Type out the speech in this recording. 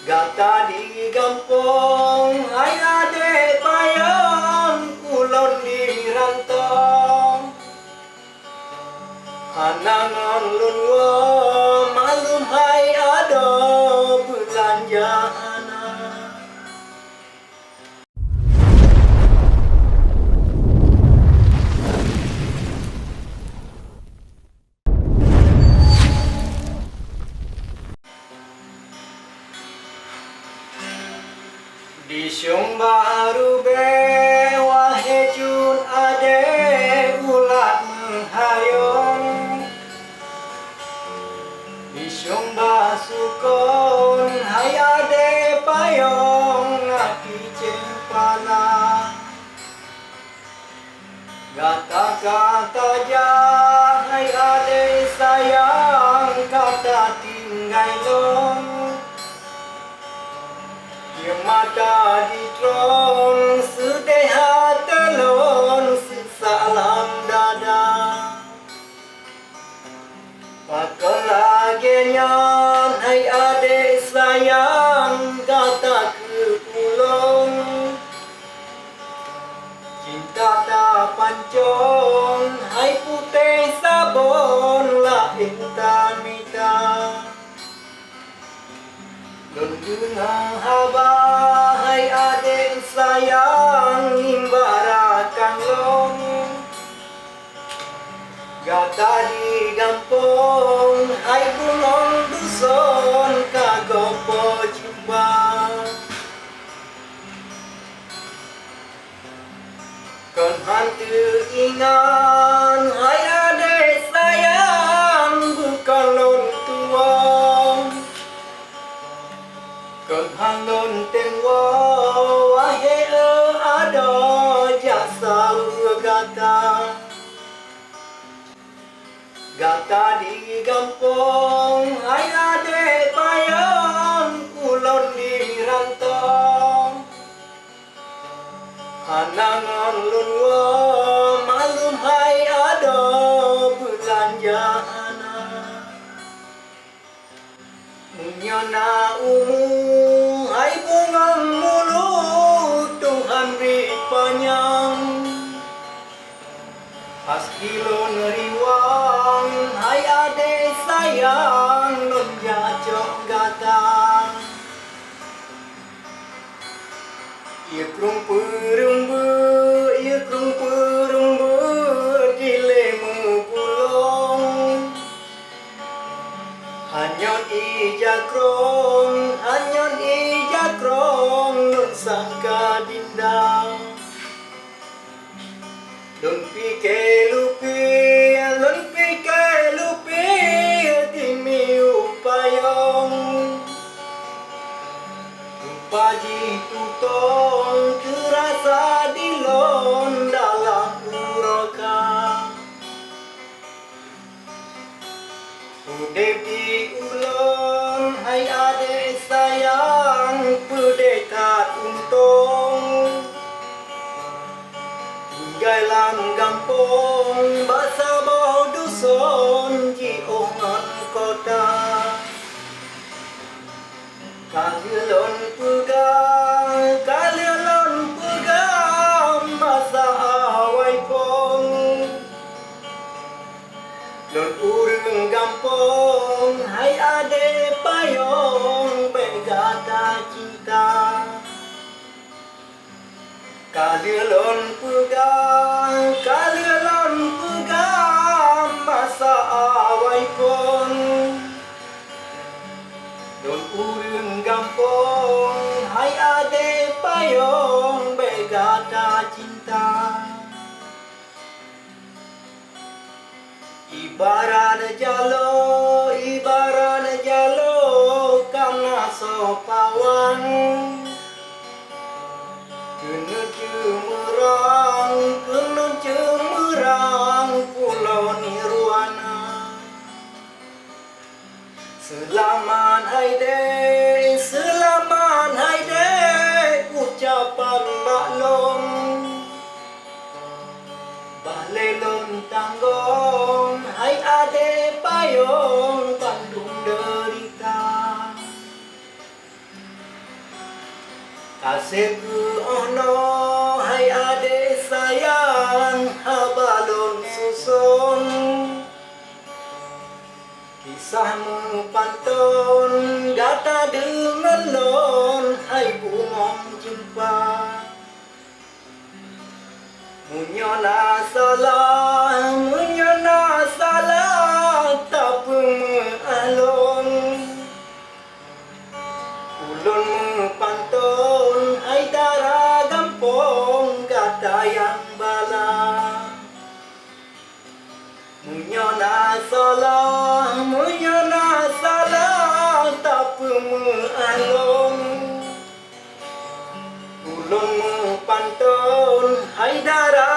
Gata di kampung, hai adik payung, kulon di rantau. Hanangan lun wo, malum hai ado belanja anak. Di siung baru be wahai jun ade ulat menghayong. Di siung basukon hai ade payong ngaki cempala. Kata-kata ja hai ade sayang kata tinggal long. Yang mata di tron sedih telon salam dada. Pakal lagi nyan hai adik sayang kata ke pulong. Cinta tak pancong hai putih sabon lah intan mita. Don dengar haba hai adik sayang imbarakan long. Gata di kampung hai gunung dusun kagopo jumpa. Kon hantu ingan hai adik sayang bukan lon tuang. Kon halon tenwo wahai ado jasa gata. Gata di kampung hai adik payung kulon di rantau. Hanangan lun wo malum hai ado belanja anak. Munyana umu hai bungang mulu Tuhan beri panjang. Paskilon riwang hai adik sayang non jajok gata. Ia krung perumbu di lemu gulong. Hanyon ija krong nun sangka dindang. Lun pike lupi timi upayong. Rupaji tutong terasa dilon dalam uroka. Udep di ulon hai adik sayang pedekat untung. Gailan kampung basa bau dusun jiongan kota. Kalilon pegang masa awai pong. Lon urang kampung hai adik payung begata cinta. Kalilon pegang masa awai pun. Don urang kampung hai adik payung begata cinta. Ibarat jalo karena sopawan. Kena cemerang pulau nirwana. Selamat hai dek ucapan maklum. Balelon tanggong hai adik payung Bandung derita. Aseku ono hai ade sayang habalon susun. Kisahmu pantun gata dengan lon hai bungong jumpa. Munyona salah tak alon. Ulun pantun hai dara gampong gata yang bala. Munyona salah tak alon. Ulun pantun hai dara